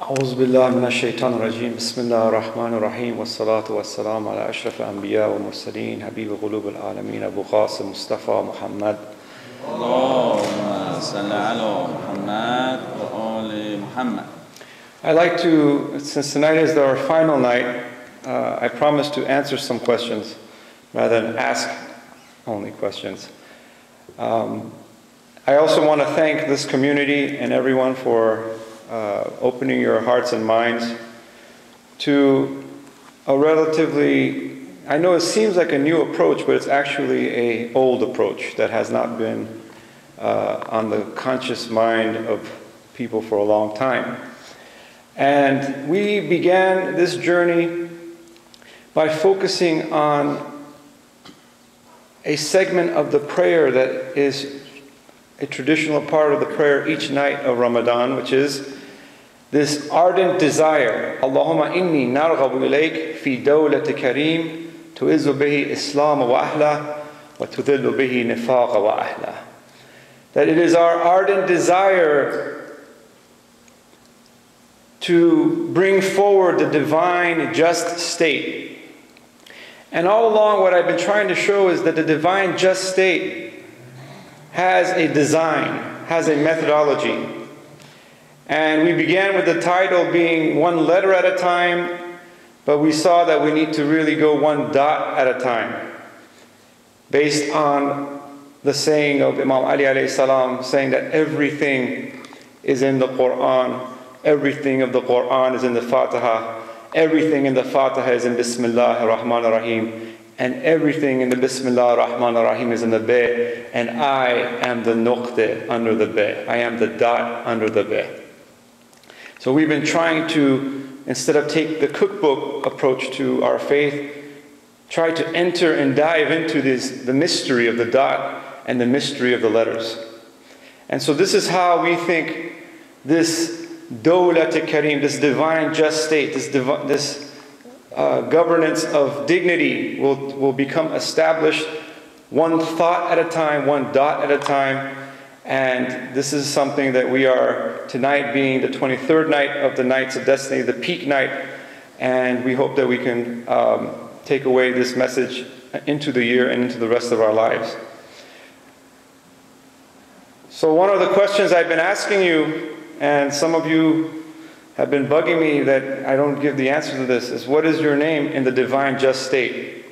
أعوذ بالله من الشيطان الرجيم بسم الله الرحمن الرحيم والصلاة والسلام على أشرف الأنبياء والمرسلين حبيب قلوب العالمين أبو قاسم مصطفى محمد اللهم صل على محمد وآل محمد. I'd like to, since tonight is our final night, I promise to answer some questions rather than ask only questions. I also want to thank this community and everyone for opening your hearts and minds to a relatively, I know it seems like a new approach, but it's actually an old approach that has not been on the conscious mind of people for a long time. And we began this journey by focusing on a segment of the prayer that is a traditional part of the prayer each night of Ramadan, which is this ardent desire, Allahumma inni narghabu ilayk fi dawlati kareem tu'izzu bihi islam wa ahla wa tudhillu bihi nifaqa wa ahla. That it is our ardent desire to bring forward the divine just state. And all along what I've been trying to show is that the divine just state has a design, has a methodology. And we began with the title being one letter at a time, but we saw that we need to really go one dot at a time, based on the saying of Imam Ali alayhi salam, saying that everything is in the Quran, everything of the Quran is in the Fatiha, everything in the Fatiha is in Bismillah ar-Rahman ar-Rahim, and everything in the Bismillah ar-Rahman ar-Rahim is in the Ba, and I am the nuqta under the Ba. I am the dot under the Ba. So we've been trying to, instead of take the cookbook approach to our faith, try to enter and dive into the mystery of the dot and the mystery of the letters. And so this is how we think this Dawlat Kareem, this divine just state, this governance of dignity will become established one thought at a time, one dot at a time. And this is something that we are, tonight being the 23rd night of the Nights of Destiny, the peak night, and we hope that we can take away this message into the year and into the rest of our lives. So one of the questions I've been asking you, and some of you have been bugging me that I don't give the answer to this, is what is your name in the divine just state?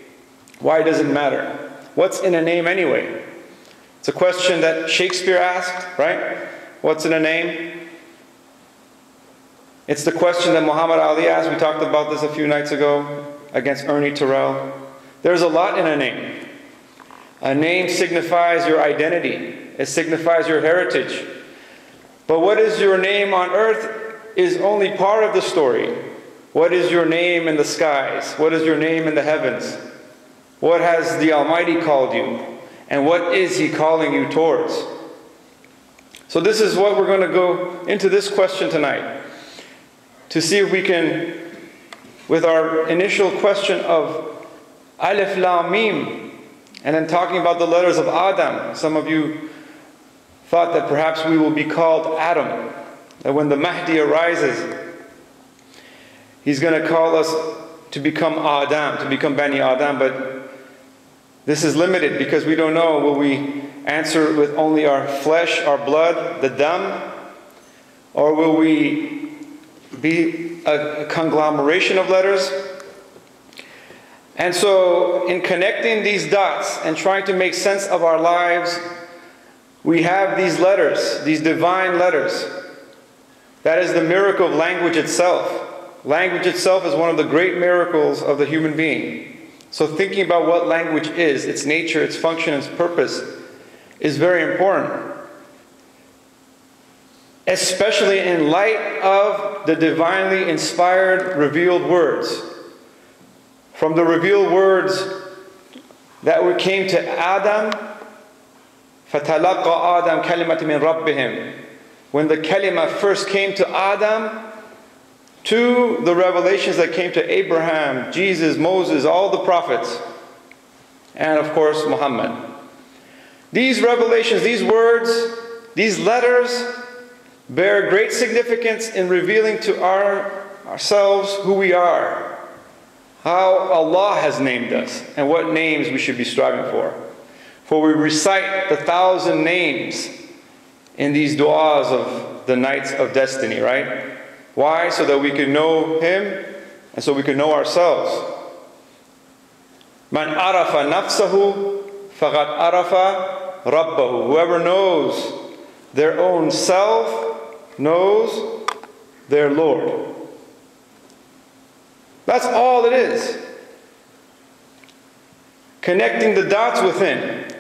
Why does it matter? What's in a name anyway? It's a question that Shakespeare asked, right? What's in a name? It's the question that Muhammad Ali asked. We talked about this a few nights ago against Ernie Terrell. There's a lot in a name. A name signifies your identity. It signifies your heritage. But what is your name on earth is only part of the story. What is your name in the skies? What is your name in the heavens? What has the Almighty called you? And what is He calling you towards? So this is what we're going to go into this question tonight, to see if we can, with our initial question of Alif Lam Mim, and then talking about the letters of Adam. Some of you thought that perhaps we will be called Adam, that when the Mahdi arises, he's going to call us to become Adam, to become Bani Adam, but this is limited because we don't know. Will we answer with only our flesh, our blood, the dam? Or will we be a conglomeration of letters? And so in connecting these dots and trying to make sense of our lives, we have these letters, these divine letters. That is the miracle of language itself. Language itself is one of the great miracles of the human being. So thinking about what language is, its nature, its function, its purpose, is very important. Especially in light of the divinely inspired, revealed words. From the revealed words that came to Adam, فَتَلَقَّى آدَمْ كَلِمَةٍ مِّن رَبِّهِمْ. When the kalima first came to Adam, to the revelations that came to Abraham, Jesus, Moses, all the prophets, and of course Muhammad. These revelations, these words, these letters bear great significance in revealing to ourselves who we are, how Allah has named us, and what names we should be striving for. For we recite the 1,000 names in these du'as of the nights of destiny, right? Why? So that we can know Him and so we can know ourselves. Man arafa nafsahu faqad arafa rabbahu. Whoever knows their own self knows their Lord. That's all it is. Connecting the dots within,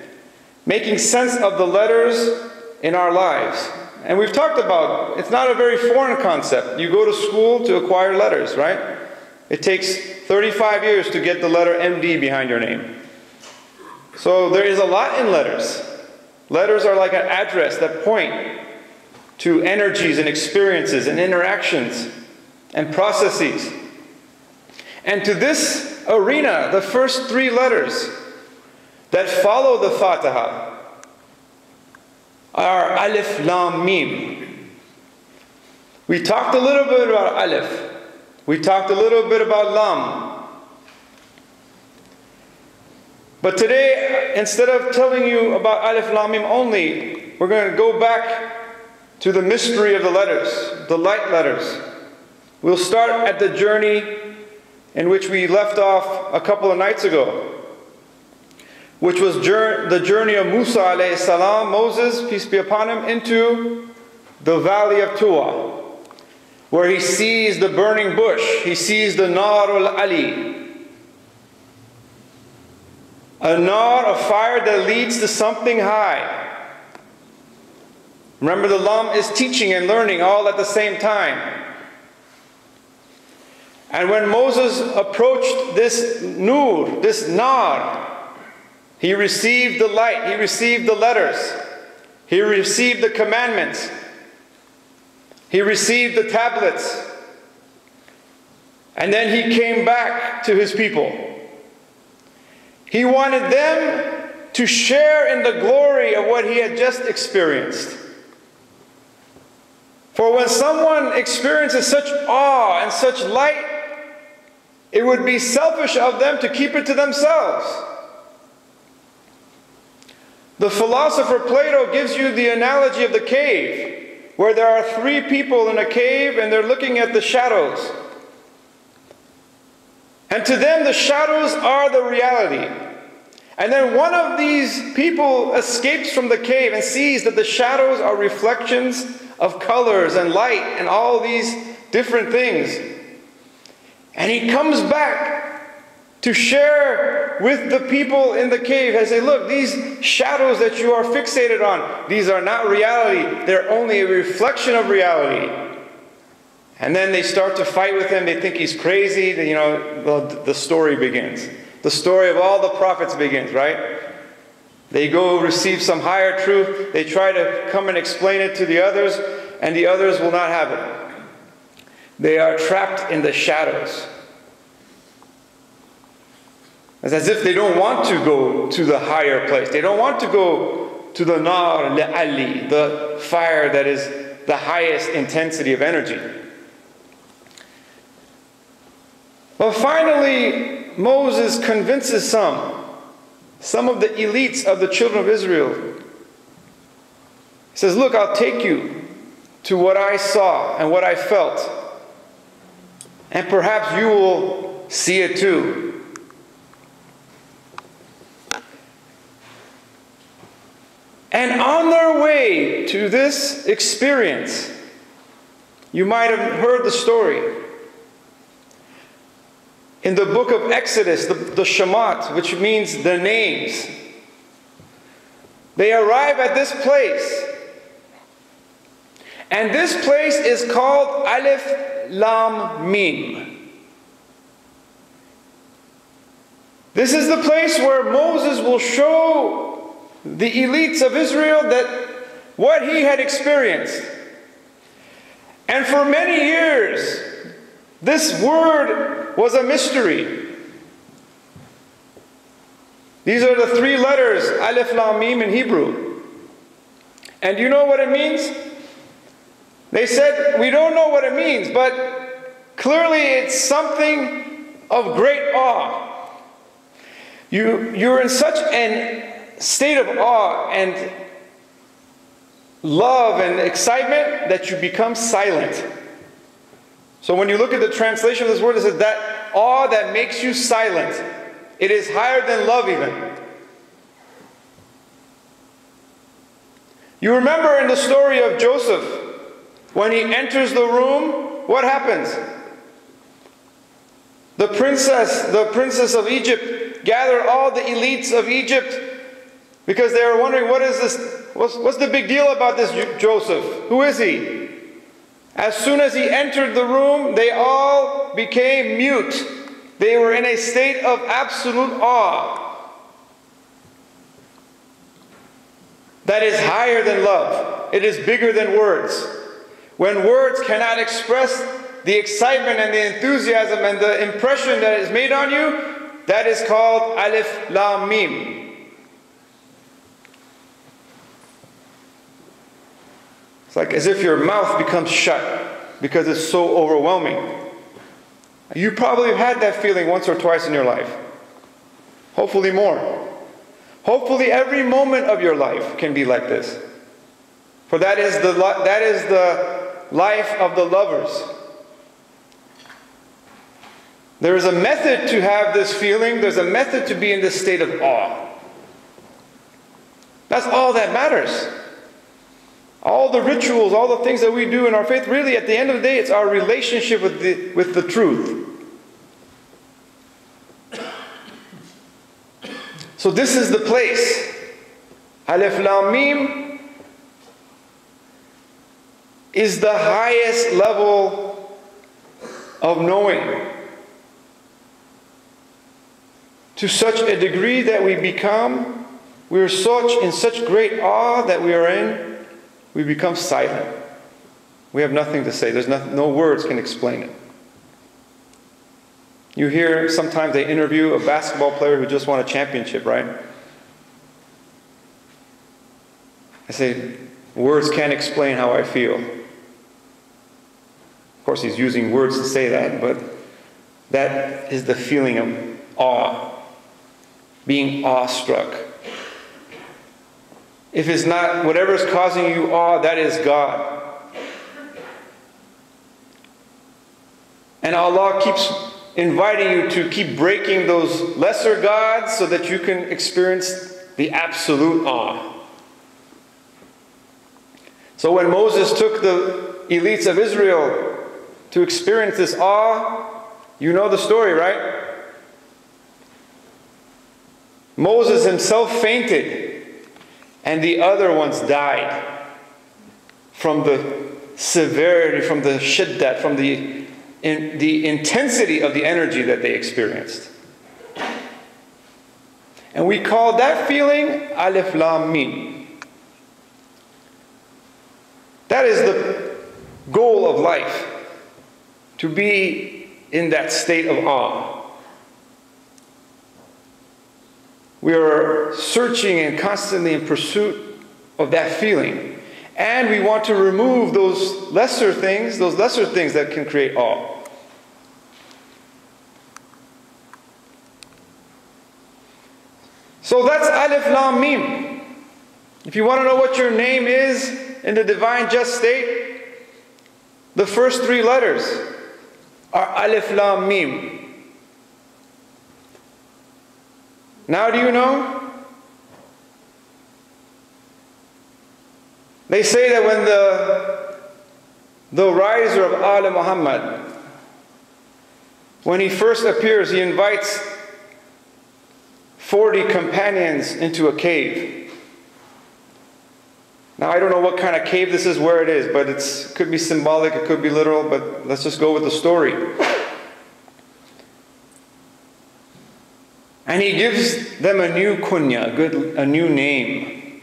making sense of the letters in our lives. And we've talked about, it's not a very foreign concept. You go to school to acquire letters, right? It takes 35 years to get the letter MD behind your name. So there is a lot in letters. Letters are like an address that point to energies and experiences and interactions and processes. And to this arena, the first 3 letters that follow the Fatiha are Alif, Lam, Mim. We talked a little bit about Alif. We talked a little bit about Lam. But today, instead of telling you about Alif, Lam, Mim only, we're going to go back to the mystery of the letters, the light letters. We'll start at the journey in which we left off a couple of nights ago, which was the journey of Musa alayhi salam, Moses, peace be upon him, into the valley of Tuwa, where he sees the burning bush, he sees the Nar al-Ali, a nar, a fire that leads to something high. Remember, the Lam is teaching and learning all at the same time. And when Moses approached this nur, this nar, he received the light, he received the letters, he received the commandments, he received the tablets, and then he came back to his people. He wanted them to share in the glory of what he had just experienced. For when someone experiences such awe and such light, it would be selfish of them to keep it to themselves. The philosopher Plato gives you the analogy of the cave, where there are 3 people in a cave and they're looking at the shadows. And to them, the shadows are the reality. And then one of these people escapes from the cave and sees that the shadows are reflections of colors and light and all these different things. And he comes back to share with the people in the cave and say, look, these shadows that you are fixated on, these are not reality. They're only a reflection of reality. And then they start to fight with him. They think he's crazy. You know, the story begins. The story of all the prophets begins, right? They go receive some higher truth. They try to come and explain it to the others, and the others will not have it. They are trapped in the shadows. It's as if they don't want to go to the higher place. They don't want to go to the nar al-ali, the fire that is the highest intensity of energy. But finally, Moses convinces some of the elites of the children of Israel. He says, look, I'll take you to what I saw and what I felt. And perhaps you will see it too. And on their way to this experience, you might have heard the story. In the book of Exodus, the Shemat, which means the names, they arrive at this place. And this place is called Alif Lam Mim. This is the place where Moses will show the elites of Israel that what he had experienced. And for many years, this word was a mystery. These are the 3 letters, Alif Lam Mim in Hebrew. And you know what it means? They said, we don't know what it means, but clearly it's something of great awe. You're in such a state of awe and love and excitement that you become silent. So when you look at the translation of this word, it says that awe that makes you silent. It is higher than love even. You remember in the story of Joseph, when he enters the room, what happens? The princess of Egypt, gathered all the elites of Egypt because they were wondering, what is this? What's the big deal about this Joseph? Who is he? As soon as he entered the room, they all became mute. They were in a state of absolute awe. That is higher than love. It is bigger than words. When words cannot express the excitement and the enthusiasm and the impression that is made on you, that is called Alif Lam Mim. It's like as if your mouth becomes shut because it's so overwhelming. You probably have had that feeling once or twice in your life. Hopefully more. Hopefully every moment of your life can be like this. For that is the life of the lovers. There is a method to have this feeling. There's a method to be in this state of awe. That's all that matters. All the rituals, all the things that we do in our faith, really at the end of the day, it's our relationship with the truth. So this is the place. Alif Lam Mim is the highest level of knowing. To such a degree that we're in such great awe that we are in, we become silent. We have nothing to say. There's no words can explain it. You hear sometimes they interview a basketball player who just won a championship, right? I say, words can't explain how I feel. Of course, he's using words to say that, but that is the feeling of awe. Being awestruck. If it's not, whatever is causing you awe, that is God. And Allah keeps inviting you to keep breaking those lesser gods so that you can experience the absolute awe. So when Moses took the elites of Israel to experience this awe, you know the story, right? Moses himself fainted, and the other ones died from the severity, from the shiddat, from the intensity of the energy that they experienced. And we call that feeling Alif Lam Mim. That is the goal of life, to be in that state of awe. We are searching and constantly in pursuit of that feeling. And we want to remove those lesser things that can create awe. So that's Alif Lam Mim. If you want to know what your name is in the divine just state, the first three letters are Alif Lam Mim. Now do you know? They say that when the riser of Al Muhammad, when he first appears, he invites 40 companions into a cave. Now I don't know what kind of cave this is, where it is, but it could be symbolic, it could be literal, but let's just go with the story. And he gives them a new kunya, a new name.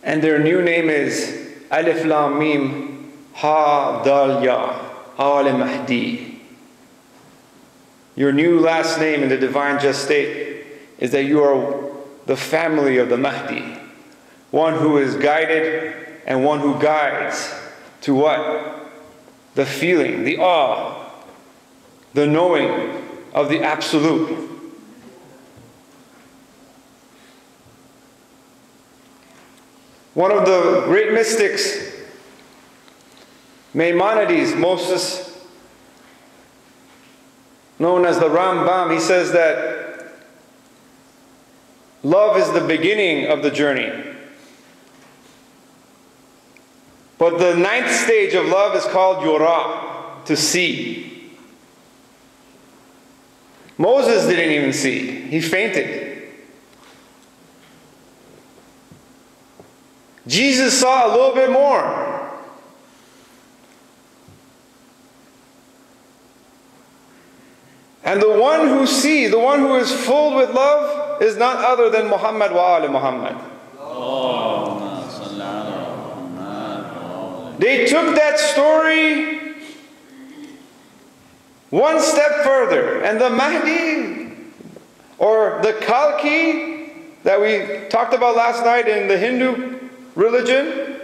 And their new name is Alif Lam Mim Ha Dal Ya Al Mahdi. Your new last name in the divine just state is that you are the family of the Mahdi, one who is guided and one who guides to what? The feeling, the awe, the knowing of the Absolute. One of the great mystics, Maimonides, Moses, known as the Rambam, he says that love is the beginning of the journey. But the 9th stage of love is called yura, to see. Moses didn't even see. He fainted. Jesus saw a little bit more. And the one who sees, the one who is filled with love, is none other than Muhammad wa ali Muhammad. They took that story one step further, and the Mahdi, or the Kalki that we talked about last night in the Hindu religion,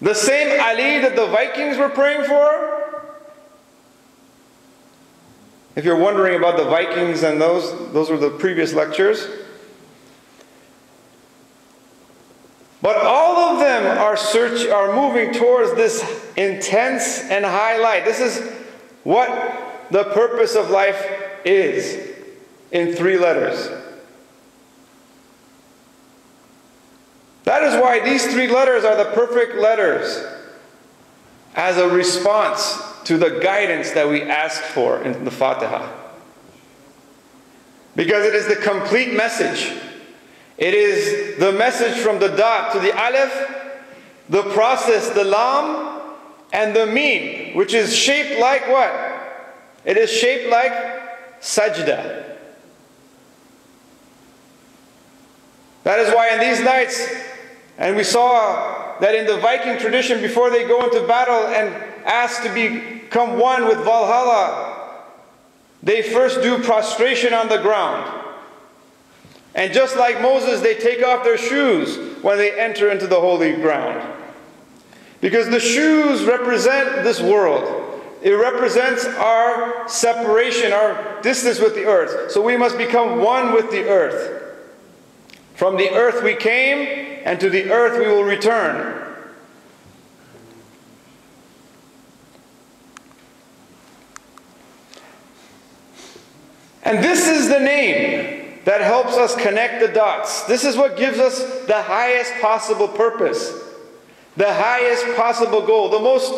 the same Ali that the Vikings were praying for. If you're wondering about the Vikings and those were the previous lectures. But all of them are moving towards this intense and high light. This is what the purpose of life is in 3 letters. That is why these 3 letters are the perfect letters as a response to the guidance that we ask for in the Fatiha. Because it is the complete message. It is the message from the dot to the alif, the process, the lam, and the mim, which is shaped like what? It is shaped like sajda. That is why in these nights, and we saw that in the Viking tradition, before they go into battle and ask to become one with Valhalla, they first do prostration on the ground. And just like Moses, they take off their shoes when they enter into the holy ground. Because the shoes represent this world. It represents our separation, our distance with the earth. So we must become one with the earth. From the earth we came, and to the earth we will return. And this is the name that helps us connect the dots. This is what gives us the highest possible purpose, the highest possible goal. The most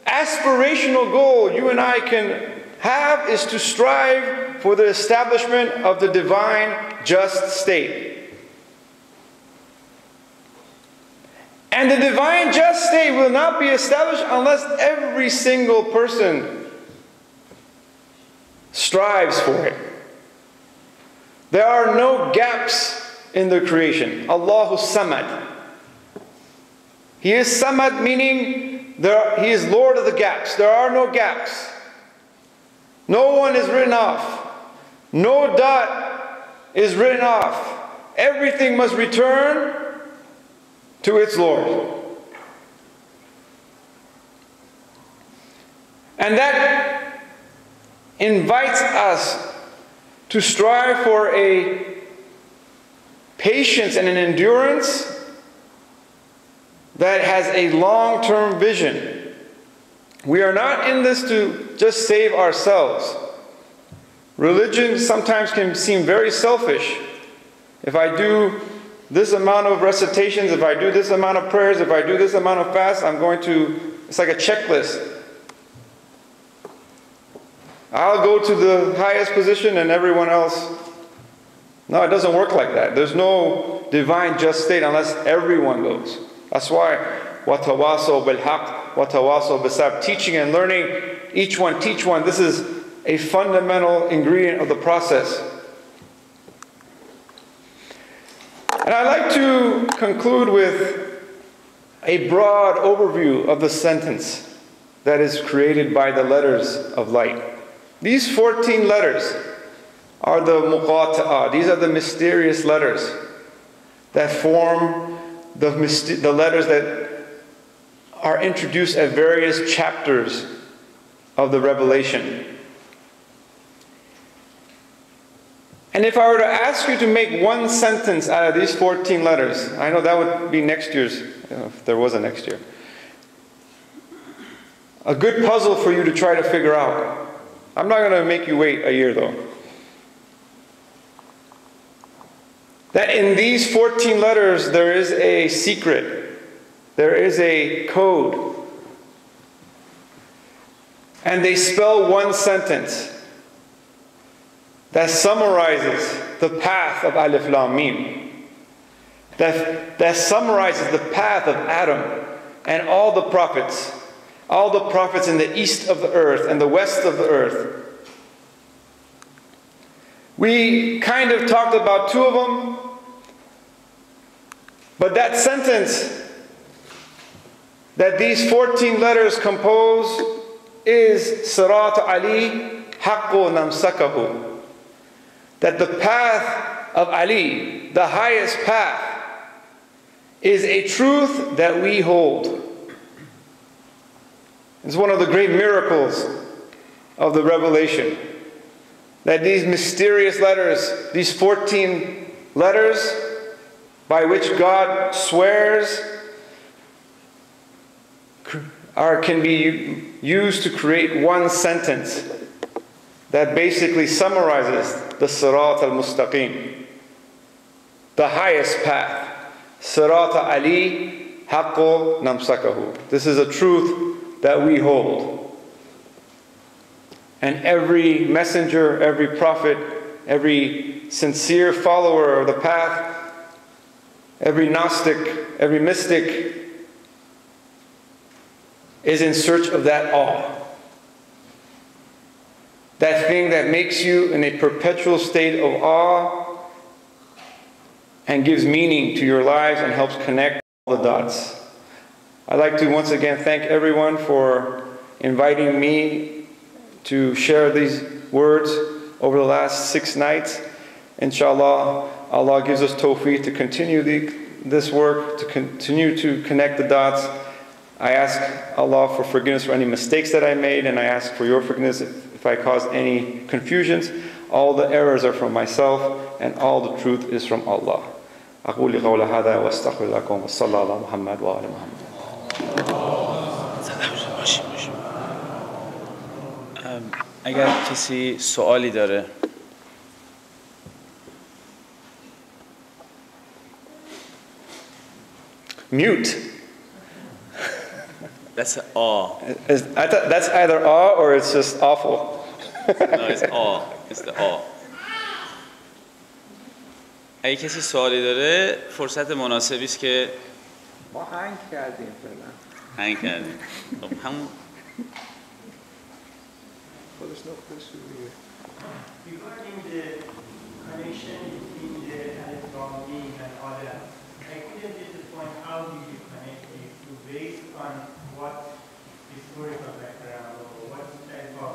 aspirational goal you and I can have is to strive for the establishment of the divine just state. And the divine just state will not be established unless every single person strives for it. There are no gaps in the creation. Allahu Samad. He is Samad, meaning He is Lord of the gaps. There are no gaps. No one is written off. No dot is written off. Everything must return to its Lord. And that invites us to strive for a patience and an endurance that has a long-term vision. We are not in this to just save ourselves. Religion sometimes can seem very selfish. If I do this amount of recitations, if I do this amount of prayers, if I do this amount of fasts, it's like a checklist. I'll go to the highest position and everyone else. No, it doesn't work like that. There's no divine just state unless everyone goes. That's why وَتَوَاصَوْا بِالْحَقِّ وَتَوَاصَوْا بِالصَّبْرِ. Teaching and learning, each one teach one. This is a fundamental ingredient of the process. And I'd like to conclude with a broad overview of the sentence that is created by the letters of light. These 14 letters are the muqata'a. These are the mysterious letters that form the letters that are introduced at various chapters of the Revelation. And if I were to ask you to make one sentence out of these 14 letters, I know that would be next year's, if there was a next year. A good puzzle for you to try to figure out. I'm not going to make you wait a year though. That in these 14 letters there is a secret. There is a code. And they spell one sentence that summarizes the path of Alif Lam Mim. That summarizes the path of Adam and all the prophets. All the prophets in the east of the earth and the west of the earth. We kind of talked about two of them. But that sentence that these 14 letters compose is Sirat Ali Haqqu Namsakahu. That the path of Ali, the highest path, is a truth that we hold. It's one of the great miracles of the Revelation. That these mysterious letters, these 14 letters by which God swears, can be used to create one sentence that basically summarizes the Sirat al-Mustaqim, the highest path. Sirat Ali Haqqu Namsakahu. This is a truth that we hold. And every messenger, every prophet, every sincere follower of the path, every Gnostic, every mystic is in search of that awe. That thing that makes you in a perpetual state of awe and gives meaning to your lives and helps connect all the dots. I'd like to once again thank everyone for inviting me to share these words over the last 6 nights. Inshallah, Allah gives us tawfiq to continue this work, to continue to connect the dots. I ask Allah for forgiveness for any mistakes that I made, and I ask for your forgiveness if I caused any confusions. All the errors are from myself, and all the truth is from Allah. أقول قول هذا وأستغفر لكم وصلى على محمد وآل محمد. اگر کسی سوالی داره Mute. That's awe. That's either awe or it's just awful. No, it's awe. It's the awe. اگه کسی سوالی داره فرصت مناسبی است که ما هنگ کردیم فعلا. هنگ کردیم. خب همون خودش نقطه شروعیه. Regarding the connection between the Alif Lam Mim and Aria, I couldn't get the point. How do you connect these two based on what historical background or what type of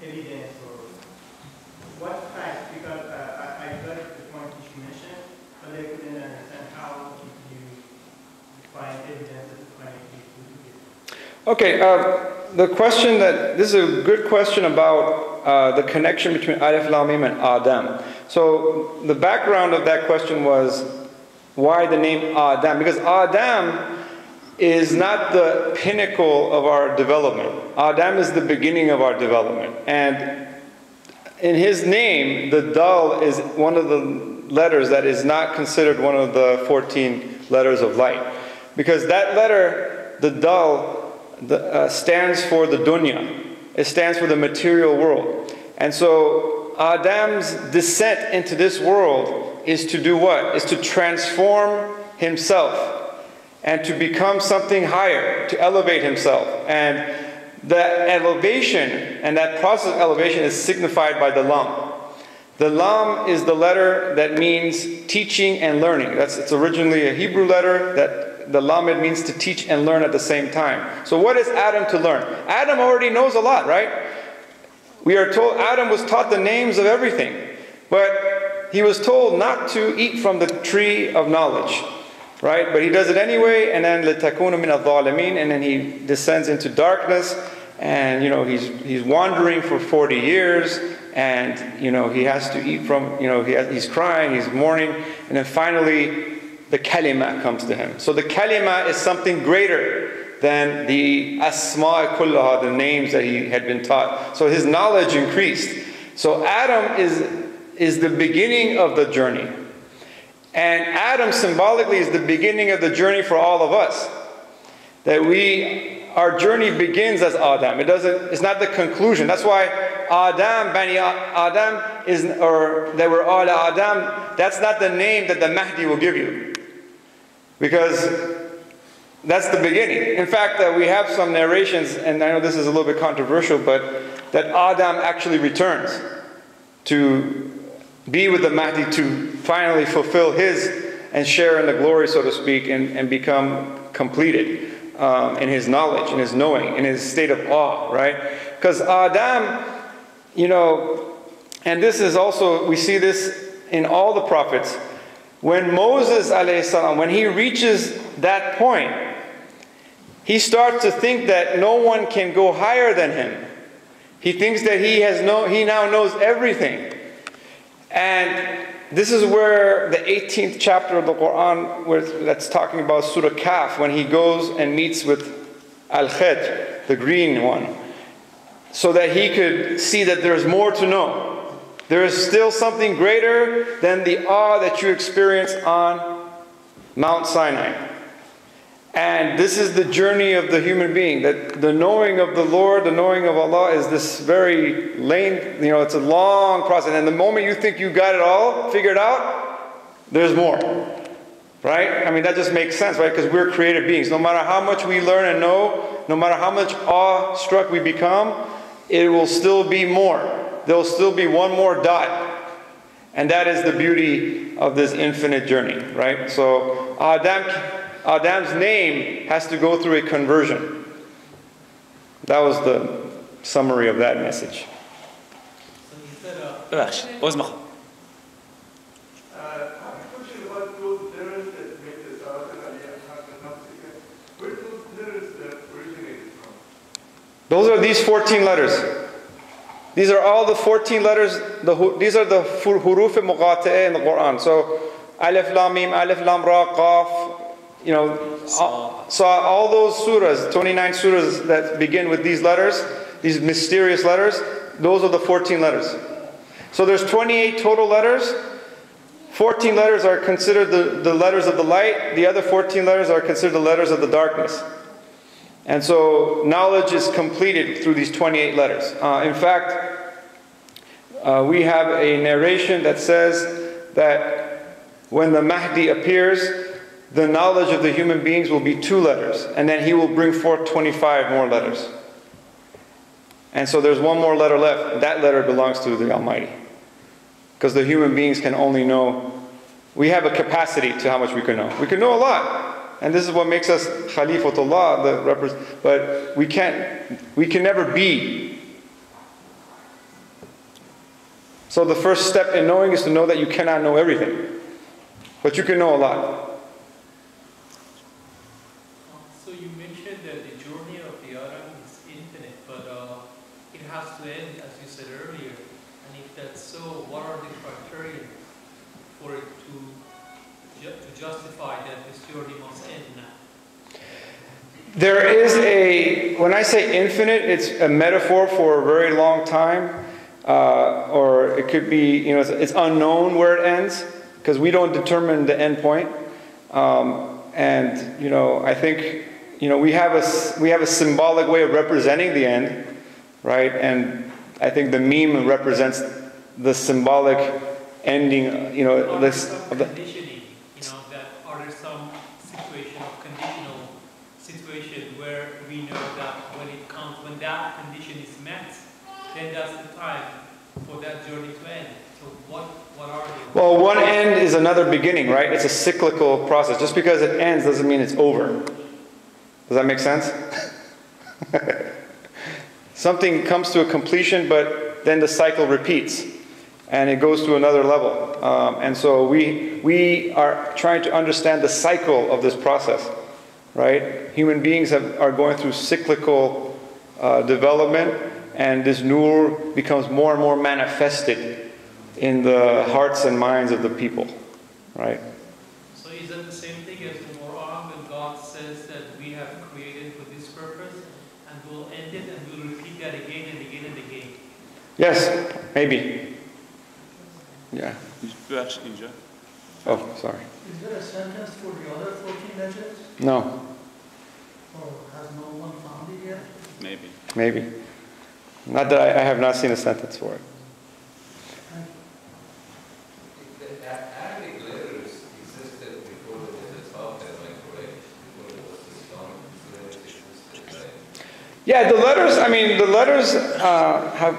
evidence or what fact? Because I got the point that you mentioned, but I couldn't understand how did you find evidence to connect these two together. Okay, the question this is a good question about the connection between Alif Lam Mim and Adam. So the background of that question was why the name Adam? Because Adam is not the pinnacle of our development. Adam is the beginning of our development. And in his name, the Dal is one of the letters that is not considered one of the 14 letters of light. Because that letter, the Dal, stands for the dunya. It stands for the material world. And so Adam's descent into this world is to do what? Is to transform himself and to become something higher, to elevate himself. And that elevation and that process of elevation is signified by the lam. The lam is the letter that means teaching and learning. It's originally a Hebrew letter that the lamed means to teach and learn at the same time. So what is Adam to learn? Adam already knows a lot, right? We are told Adam was taught the names of everything. But he was told not to eat from the tree of knowledge. right? But he does it anyway, and then لِتَكُونَ مِنَ الظَّالِمِينَ, and then he descends into darkness, and he's wandering for 40 years, and he has to eat from, he's crying, he's mourning, and then finally the kalima comes to him. So the kalima is something greater than the asma' kullaha, the names that he had been taught. So his knowledge increased. So Adam is the beginning of the journey. And Adam symbolically is the beginning of the journey for all of us. That our journey begins as Adam. It's not the conclusion. That's why Adam, Bani Adam, they were Ala Adam, that's not the name that the Mahdi will give you. Because that's the beginning. In fact, we have some narrations, and I know this is a little bit controversial, but that Adam actually returns to be with the Mahdi to finally fulfill his and share in the glory, so to speak, and become completed in his knowledge, in his knowing, in his state of awe, right? Because Adam, and this is also, we see this in all the prophets. When Moses, alayhi salam, when he reaches that point, he starts to think that no one can go higher than him. He thinks that he now knows everything. And this is where the 18th chapter of the Quran, that's talking about Surah Kaf, when he goes and meets with Al-Khidr, the green one, so that he could see that there's more to know. There is still something greater than the awe that you experience on Mount Sinai. And this is the journey of the human being, that the knowing of the Lord, the knowing of Allah is this very it's a long process. And the moment you think you got it all figured out, there's more. Right? I mean, that just makes sense, right? Because we're creative beings. No matter how much we learn and know, no matter how much awe-struck we become, it will still be more. There will still be one more dot. And that is the beauty of this infinite journey, right? So Adam's name has to go through a conversion. That was the summary of that message. ببخشید عذر میخوام. Those are these 14 letters. These are all the 14 letters. These are the huruf muqata'a in the Quran. So alif lam mim, alif lam ra, qaf. So all those surahs, 29 surahs that begin with these letters, these mysterious letters, those are the 14 letters. So there's 28 total letters. 14 letters are considered the letters of the light. The other 14 letters are considered the letters of the darkness. And so knowledge is completed through these 28 letters. In fact, we have a narration that says that when the Mahdi appears, the knowledge of the human beings will be 2 letters, and then he will bring forth 25 more letters. And so there's one more letter left. That letter belongs to the Almighty. Because the human beings can only know, we have a capacity to how much we can know. We can know a lot. And this is what makes us Khalifatullah, but we can never be. So the first step in knowing is to know that you cannot know everything. But you can know a lot. So you mentioned that the journey of the Adam is infinite, but it has to end, as you said earlier. And if that's so, what are the criteria for it to justify that this journey must end now? There is when I say infinite, it's a metaphor for a very long time. Or it could be, it's unknown where it ends, because we don't determine the end point. And, I think, we have a symbolic way of representing the end, right? And I think the meme represents the symbolic ending, this. Conditioning, that are there some situation of conditional situation where we know that when that condition is met, then that's the time for that journey to end. So what are they? Well, one end is another beginning, right? It's a cyclical process. Just because it ends doesn't mean it's over. Does that make sense? Something comes to a completion, but then the cycle repeats. and it goes to another level. And so we are trying to understand the cycle of this process, right? Human beings are going through cyclical development, and this nur becomes more and more manifested in the hearts and minds of the people, right? So is that the same thing as the Quran when God says that we have created for this purpose and we'll end it and we'll repeat that again and again and again? Yes, maybe. Yeah. ببخشید اینجا. Oh, sorry. Is there a sentence for the other 14 legends? No, Or has no one found it yet? Maybe. maybe. Not that I have not seen a sentence for it. The Arabic letters existed before there was a alphabet, am I correct? Before there was Islamic letters existed, right? Yeah, the letters, I mean, the letters have...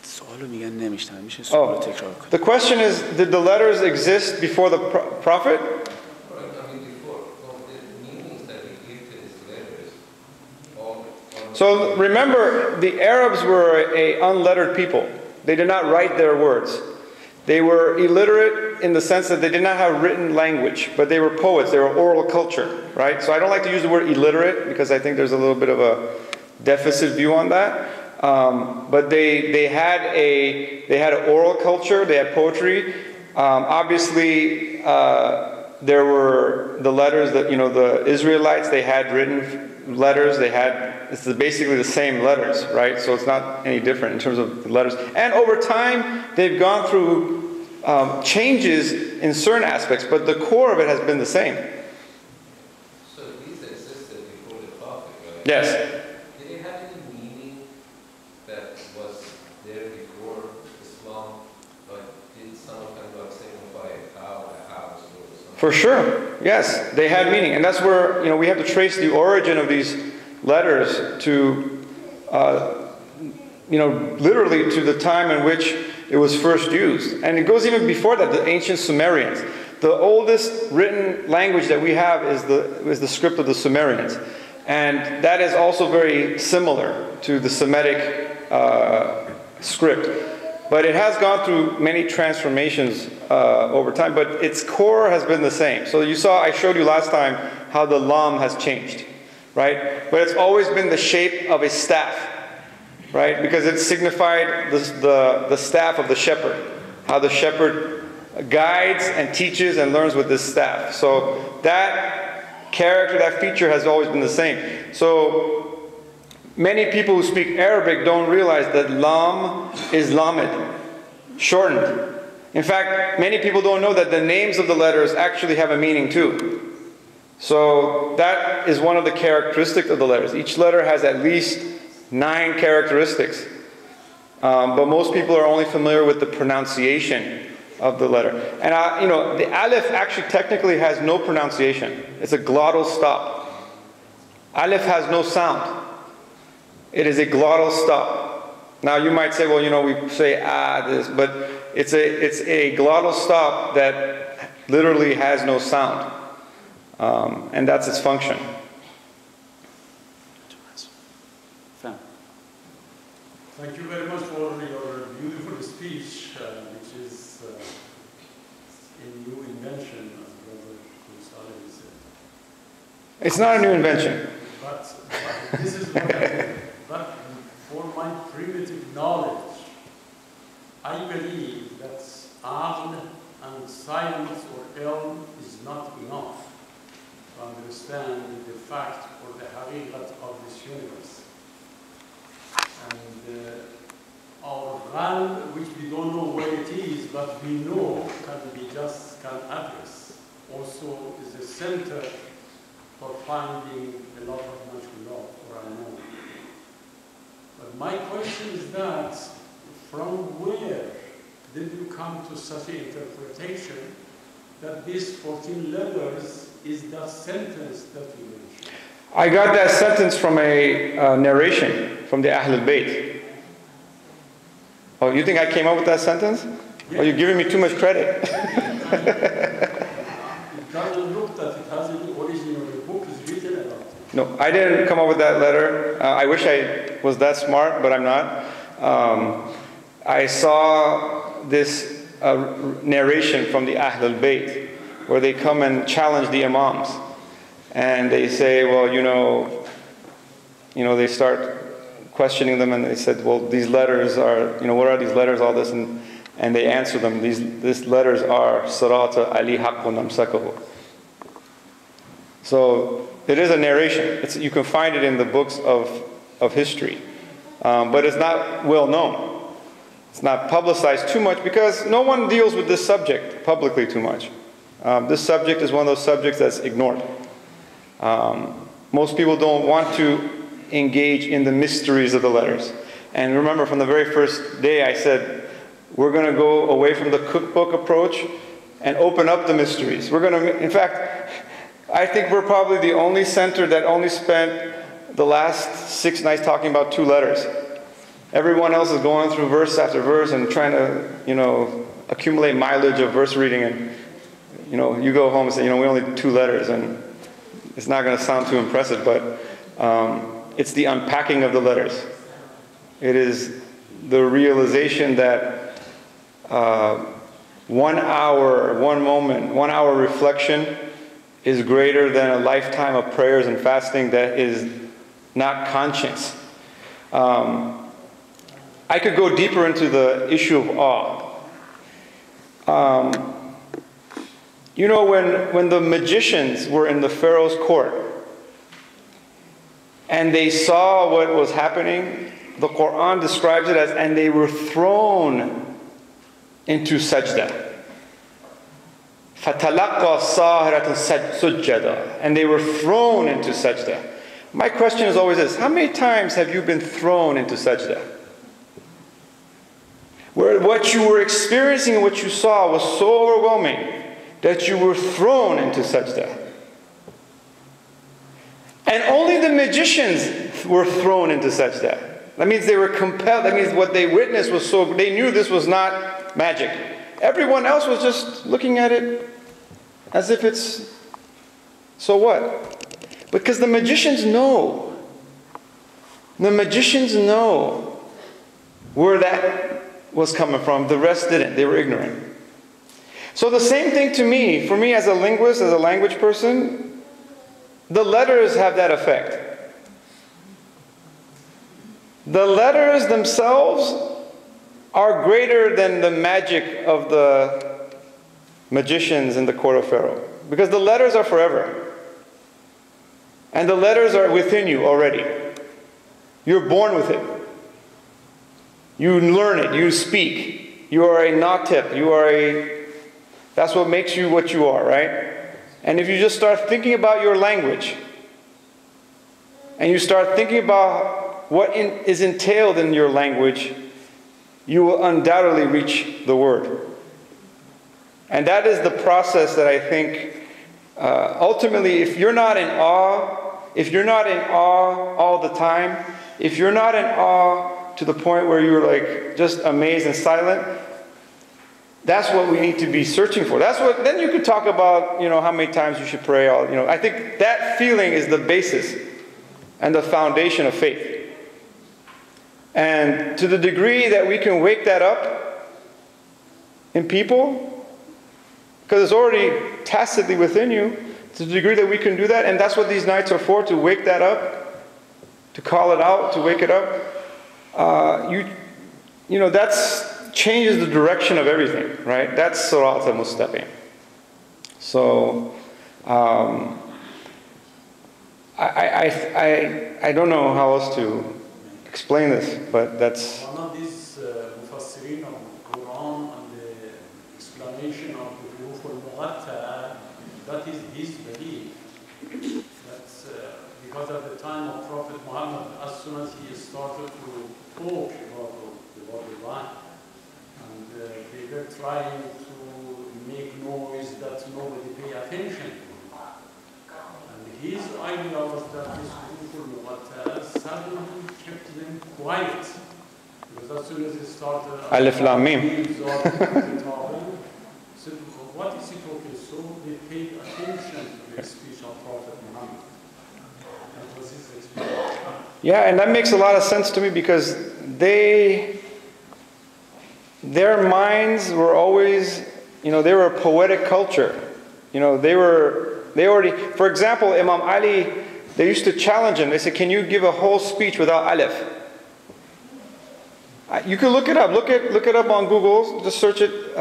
سوالو میگن نمیشتم میشه سوالو تکرار کنم. The question is, did the letters exist before the prophet? Correct, I mean before. Well, the meanings that he gave to his letters, all So remember, the Arabs were an unlettered people. They did not write their words. They were illiterate in the sense that they did not have written language, but they were poets, they were oral culture, right? So I don't like to use the word illiterate because I think there's a little bit of a deficit view on that. But they had an oral culture, they had poetry. Obviously, there were the letters that, you know, the Israelites, they had written letters, it's basically the same letters, right? So it's not any different in terms of the letters. And over time, they've gone through changes in certain aspects, but the core of it has been the same. So these existed before the prophet, right? Yes. Did it have any meaning that was there before Islam? Like, did some of them like signify a house or something? For sure, yes, they had meaning. And that's where, you know, we have to trace the origin of these letters to, you know, literally to the time in which it was first used. And it goes even before that, the ancient Sumerians. The oldest written language that we have is the script of the Sumerians. And that is also very similar to the Semitic script. But it has gone through many transformations over time, but its core has been the same. So you saw, I showed you last time how the lam has changed, right? But it's always been the shape of a staff, right? Because it signified the staff of the shepherd, how the shepherd guides and teaches and learns with this staff. So that character, that feature has always been the same. So many people who speak Arabic don't realize that lam is lamed, shortened. In fact, many people don't know that the names of the letters actually have a meaning too. So that is one of the characteristics of the letters. Each letter has at least 9 characteristics. But most people are only familiar with the pronunciation of the letter. And you know, the alif actually technically has no pronunciation. It's a glottal stop. Alif has no sound. It is a glottal stop. Now you might say, well, you know, we say this, but it's a glottal stop that literally has no sound. And that's its function. Thank you very much for your beautiful speech, which is a new invention, as Brother Gonzalez said. It's not a new invention. But this is what I mean. But for my primitive knowledge, I believe that aql and science or ilm is not enough to understand the fact or the haqiqat of this universe. And our realm, which we don't know where it is, but we know can address, also is a center for finding a lot of much love or unknown. But my question is that, from where did you come to such an interpretation that these 14 letters is that sentence that you mentioned? I got that sentence from a narration from the Ahl al-Bayt. Oh, you think I came up with that sentence? Yeah. Oh, you're giving me too much credit. It doesn't look that it has any origin or the book is written about it. No, I didn't come up with that letter. I wish I was that smart, but I'm not. I saw this narration from the Ahl al-Bayt, where they come and challenge the Imams. And they say, well, they start questioning them, and they said, well, these letters are, what are these letters, all this, and they answer them, these letters are Sirata Ali Haqqun Amsakahu. So it is a narration. You can find it in the books of history. But it's not well known. It's not publicized too much because no one deals with this subject publicly too much. This subject is one of those subjects that's ignored. Most people don't want to engage in the mysteries of the letters. And remember, from the very first day I said, we're going to go away from the cookbook approach and open up the mysteries. In fact, I think we're probably the only center that only spent the last 6 nights talking about 2 letters. Everyone else is going through verse after verse and trying to, accumulate mileage of verse reading. And, you go home and say, we only did 2 letters. And it's not going to sound too impressive, but it's the unpacking of the letters. It is the realization that 1 hour, 1 moment, 1 hour reflection is greater than a lifetime of prayers and fasting that is not conscious. I could go deeper into the issue of awe. When the magicians were in the Pharaoh's court and they saw what was happening, the Quran describes it as, and they were thrown into sajda. فَتَلَقَّى السَّاهِرَةُ سُجَّدًا. And they were thrown into sajda. My question is always this: how many times have you been thrown into sajda? Where what you were experiencing and what you saw was so overwhelming that you were thrown into sajda. And only the magicians were thrown into sajda. That means they were compelled. That means what they witnessed was so, they knew this was not magic. Everyone else was just looking at it as if it's, so what? Because the magicians know. The magicians know where that was coming from. The rest didn't. They were ignorant. So the same thing to me, for me as a linguist, as a language person, the letters have that effect. The letters themselves are greater than the magic of the magicians in the court of Pharaoh. Because the letters are forever. And the letters are within you already. You're born with it. You learn it. You speak. You are a natip. You are a... That's what makes you what you are, right? And if you just start thinking about your language, and you start thinking about what is entailed in your language, you will undoubtedly reach the word. And that is the process that I think, ultimately, if you're not in awe, if you're not in awe all the time, if you're not in awe to the point where you're like just amazed and silent, that's what we need to be searching for. That's what, then you could talk about, how many times you should pray. I think that feeling is the basis and the foundation of faith. And to the degree that we can wake that up in people, because it's already tacitly within you, to the degree that we can do that, and that's what these nights are for, to wake that up, to call it out, to wake it up, that's changes the direction of everything, right? That's Sirat al-Mustaqim. So, I don't know how else to explain this, but that's... One of these Mufassirin of Quran and the explanation of the Huruf al-Muqatta, that is his belief. That's because at the time of Prophet Muhammad, as soon as he started to talk about the line, and they were trying to make noise that nobody pay attention to. And his idea was that this Huruf al-Muqatta suddenly kept them quiet. Because as soon as it started, Alif Lam Mim. So what is he talking? So they paid attention to the speech of Prophet Muhammad. That was his experience. Yeah, and that makes a lot of sense to me because they their minds were always, they were a poetic culture. They already, for example, Imam Ali, they used to challenge him. They said, can you give a whole speech without alif? You can look it up. Look it up on Google. Just search it,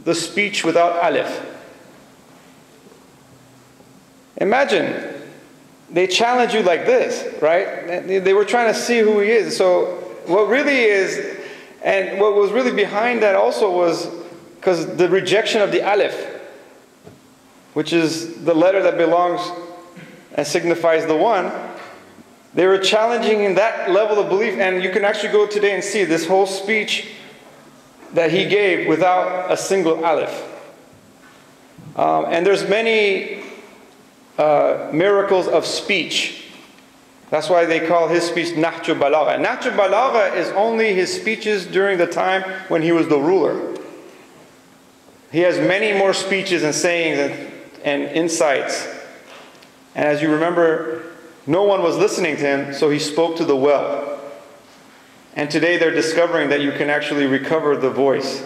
the speech without alif. Imagine, they challenge you like this, right? They were trying to see who he is. So what really is, and what was really behind that also was because the rejection of the alif, which is the letter that belongs and signifies the one, they were challenging in that level of belief. And you can actually go today and see this whole speech that he gave without a single alif. And there's many miracles of speech. That's why they call his speech Nahju Balagha. Nahju Balagha is only his speeches during the time when he was the ruler. He has many more speeches and sayings and insights. And as you remember, no one was listening to him, so he spoke to the well. And today they're discovering that you can actually recover the voice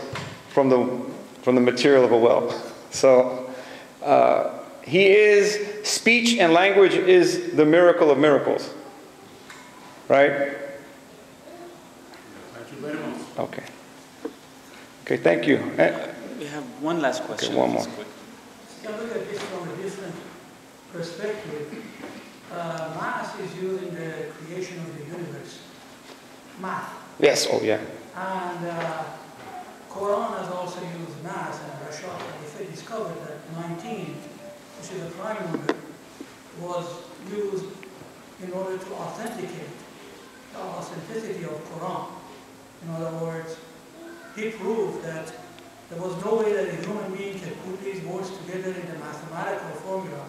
from the material of a well. So speech and language is the miracle of miracles. Right? Thank you very much. Okay. Okay, thank you. We have one last question. Okay, one more. You can look at this from a different perspective. Math is used in the creation of the universe. Math. Yes, oh yeah. And Quran has also used math, and Rashad, if they discovered that 19, which is a prime number, was used in order to authenticate the authenticity of Quran. In other words, he proved that there was no way that a human being could put these words together in a mathematical formula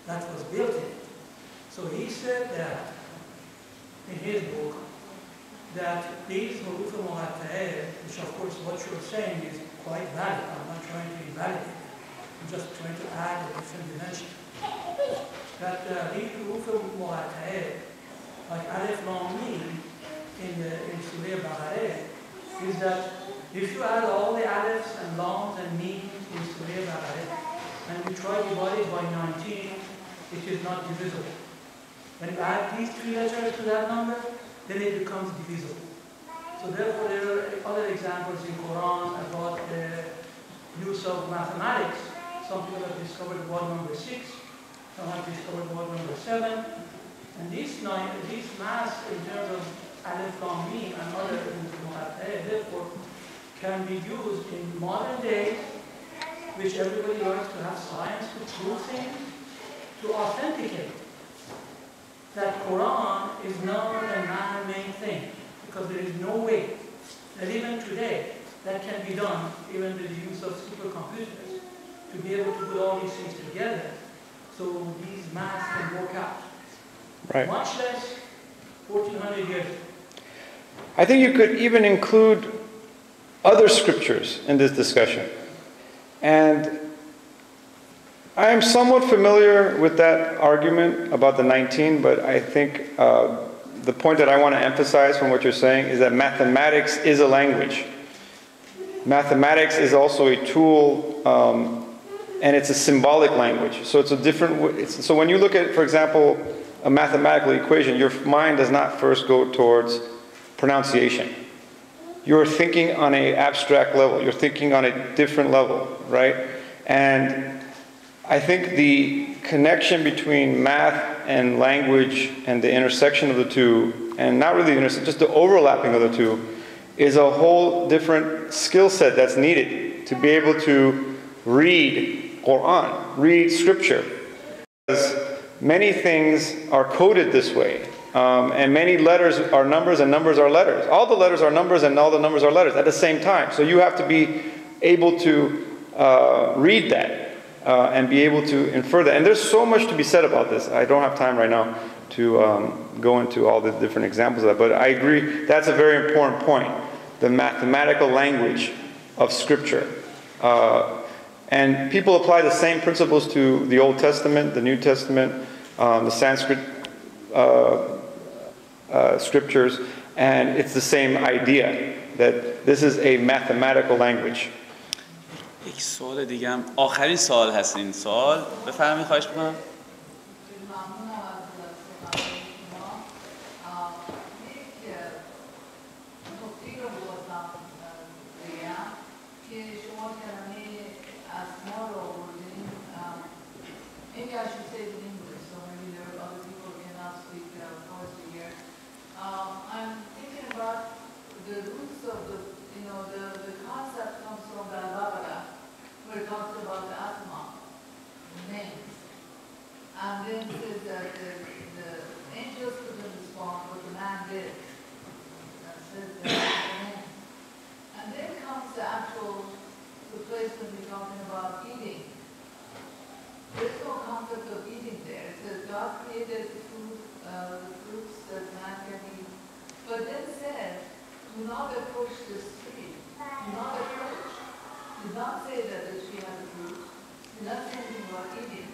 that was built in it. So he said that in his book, that these huruf muqatta'ah, which of course what you're saying is quite valid. I'm not trying to invalidate it. I'm just trying to add a different dimension. That these huruf muqatta'ah, like alif lam mim in Surah Baqarah, is that if you add all the alifs and lams and memes in Surah Baqarah and you try to divide it by 19, it is not divisible. When you add these three letters to that number, then it becomes divisible. So therefore, there are other examples in Quran about the use of mathematics. Some people have discovered word number 6, some have discovered word number 7. And these maths, in terms of alif, lam, mim, and other muqatta'ah, therefore, can be used in modern days, which everybody likes to have science to prove things, to authenticate that Quran is not a man-made thing, because there is no way that even today that can be done, even with the use of supercomputers, to be able to put all these things together, so these maths can work out. Right. Much less 1400 years ago. I think you could even include other scriptures in this discussion. And I am somewhat familiar with that argument about the 19, but I think the point that I want to emphasize from what you're saying is that mathematics is a language. Mathematics is also a tool, and it's a symbolic language. So it's a different. So when you look at, for example, a mathematical equation, your mind does not first go towards pronunciation. You're thinking on an abstract level. You're thinking on a different level, right? And I think the connection between math and language and the intersection of the two, and not really the intersection, just the overlapping of the two, is a whole different skill set that's needed to be able to read Quran, read scripture. Because many things are coded this way. And many letters are numbers and numbers are letters. All the letters are numbers and all the numbers are letters at the same time. So you have to be able to read that. And be able to infer that. And there's so much to be said about this. I don't have time right now to go into all the different examples of that, but I agree that's a very important point, the mathematical language of Scripture. And people apply the same principles to the Old Testament, the New Testament, the Sanskrit scriptures, And it's the same idea, that this is a mathematical language. یک سوال دیگه هم آخرین سوال هست این سوال بفرمایید خواهش می‌کنم. Maybe I should say it in English, so maybe there are other people who cannot speak poetry here. I'm thinking about the roots of the concept comes from the Bhagavata, where it talks about the Atma, the names. And then it says that the angels couldn't respond, but the man did. That says the names. And then comes the place when we're talking about eating. There's no concept of eating there. It says God created the fruits that man can eat. But then said, do not approach this tree. Do not approach. Did not say that the tree has a fruit. Did not say anything about eating.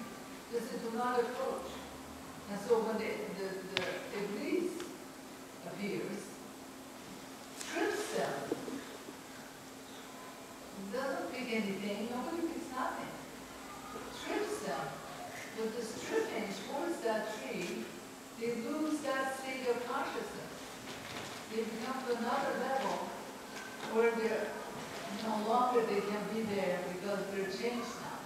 Just said, do not approach. And so when the Iblis appears, trips them. Doesn't pick anything. Nobody picks nothing. Trips them. With this tripping towards that tree, they lose that state of consciousness. They become to another level where they're no longer they can be there because they're changed now.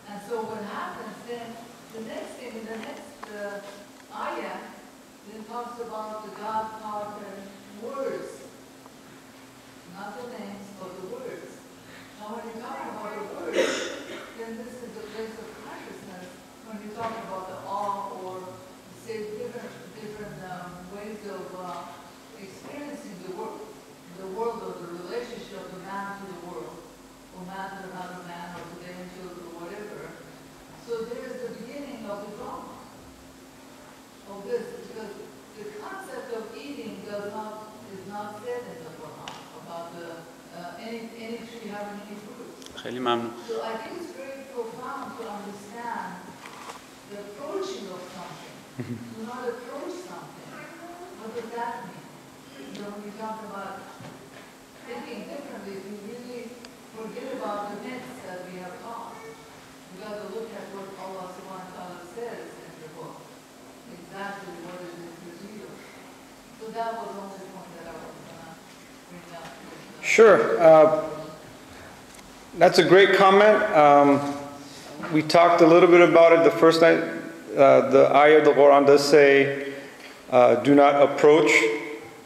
And so what happens then, the next thing, in the next ayah, then talks about the God taught words. Not the names, but the words. Now when you talk about the words, then this is the place of consciousness. When you talk about the awe or say different ways of experiencing the world of the relationship of man to the world, or man to another man, or to the angels, or whatever. So there is the beginning of the drama of this, because the concept of eating is not said in the Quran about any tree having any fruits. خیلی ممنون. So I think it's very profound to understand the approaching of something. Do not approach something. What does that mean? When we talk about thinking differently, we really forget about the myths that we have taught. We got to look at what Allah subhanahu wa ta'ala says in the book. Exactly what it is revealed. So that was the only point that I was going to bring up. Sure. That's a great comment. We talked a little bit about it the first night. The ayah of the Quran does say, do not approach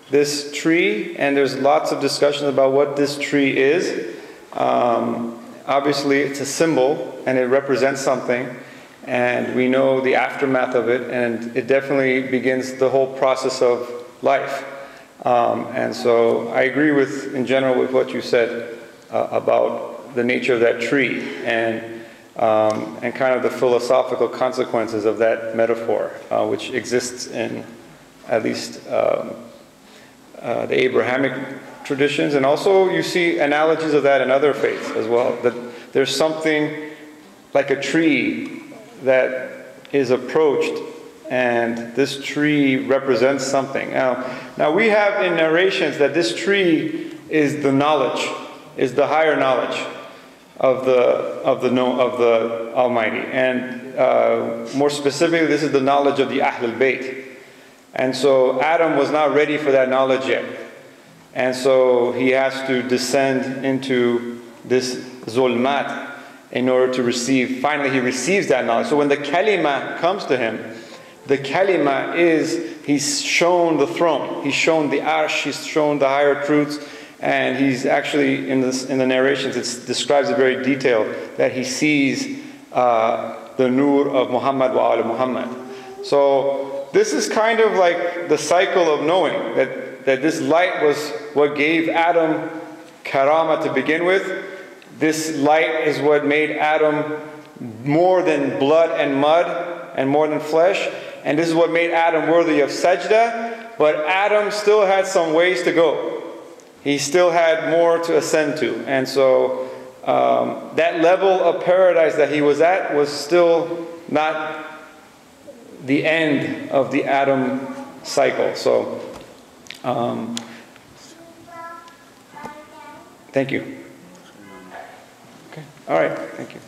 this tree, and there's lots of discussion about what this tree is. Obviously, it's a symbol, and it represents something, and we know the aftermath of it, and it definitely begins the whole process of life. And so I agree in general with what you said about the nature of that tree and kind of the philosophical consequences of that metaphor, which exists in at least the Abrahamic traditions, and also you see analogies of that in other faiths as well. That there's something like a tree that is approached, and this tree represents something. Now we have in narrations that this tree is the knowledge, is the higher knowledge of the Almighty, and more specifically, this is the knowledge of the Ahlul Bayt. And so Adam was not ready for that knowledge yet, and so he has to descend into this zulmat in order to receive. Finally, he receives that knowledge. So when the kalima comes to him, the kalima is he's shown the throne, he's shown the arsh, he's shown the higher truths. And he's actually, in the narrations, it describes it very detailed, that he sees the nur of Muhammad wa ala Muhammad. So this is kind of like the cycle of knowing, that this light was what gave Adam karama to begin with. This light is what made Adam more than blood and mud and more than flesh. And this is what made Adam worthy of sajda. But Adam still had some ways to go. He still had more to ascend to. And so that level of paradise that he was at was still not the end of the Adam cycle. So Thank you. Okay. All right. Thank you.